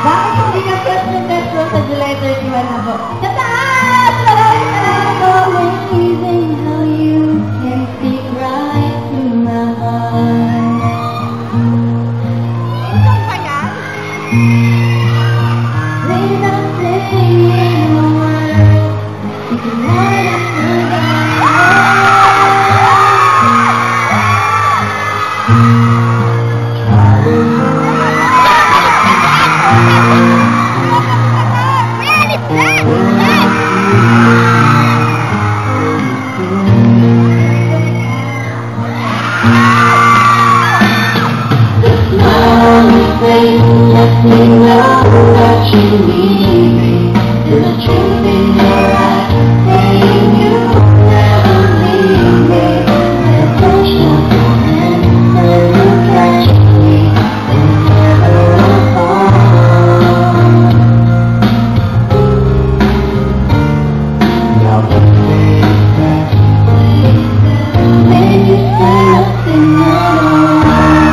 Bakit hindi ka first ng test sa July 31 na po? Sa taas! Amazing how you can speak right to my heart. Ikaw ba yan? Please don't say no words. If you want to let me know that you need me. There's a truth in your eyes saying you'll never leave me. And touch my hand when you catch me, and never apart. Now the days pass, when you say nothing at all.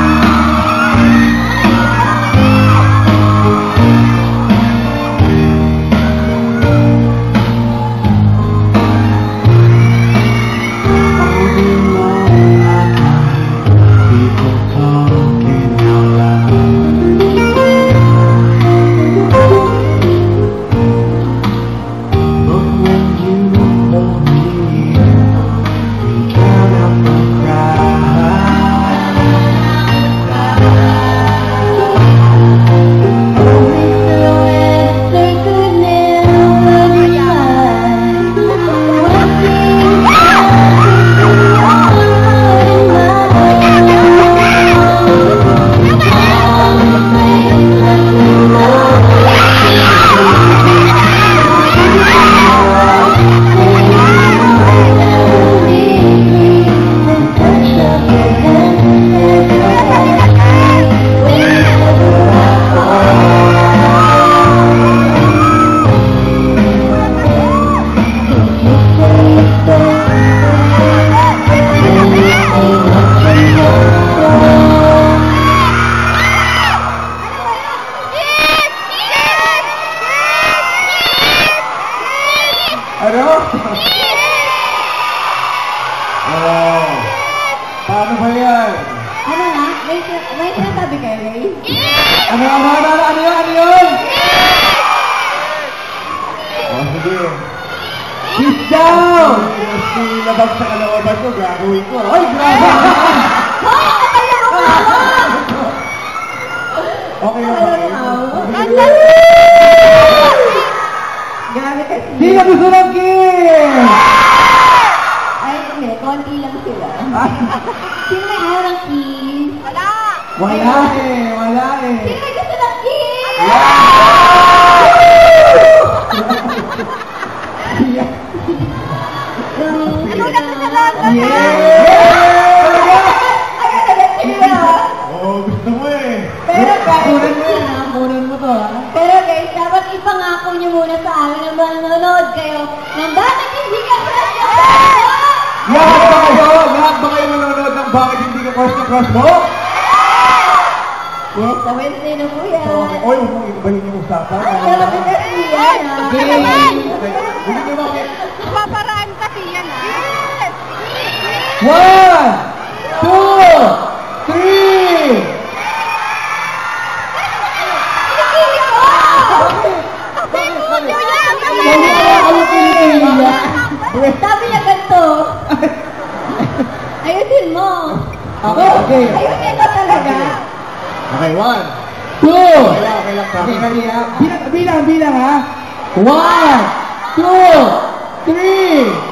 Ano? Oh. Paano ba yan? Ano nga? May sinasabi kayo, Ray? Ano yun? Oh, sige. Kiss down! Labag sa kalooban ko, gagawin ko. Ay, grabe! Okay lang ba kayo? Grabe kasi. Sino gusto ng kiss? Ay, hindi. Konti lang sila. Sino may ayaw ng kiss? Wala Wala eh. Sino may gusto ng kiss? Ano na pinalaga? Oo, gusto mo eh. Pero guys, Kunan mo to ha. pero guys, dapat ipangako niyo muna sa amin na manonood kayo ng Bakit Hindi Ka Crush na Lahat ba kayo manonood ng Bakit Hindi Ka Crush na Crush Mo? Yes, sa Wednesday na po yan. Oy, huwag mo ibahin yung usapan. Grabe kasi yan. Hindi bakit? Paparaan kasi yan, ah. 1, 2, 3! Sabi niya ganito. Ayusin mo. Okay. Ayusin mo talaga. Okay, 1, 2. Okay lang kami. Bilang ha. 1, 2, 3.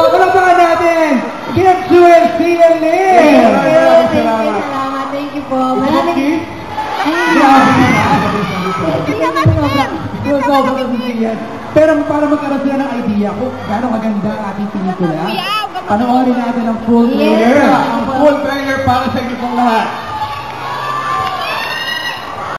Kalagpakan natin. Kinagsuel CLN. Salamat. Thank you po. Maraming... Pero para magkaroon sila ng idea kung gano'ng maganda ang ating pelikula, panoorin natin ang full trailer. Ang full trailer para sa inyo pong lahat.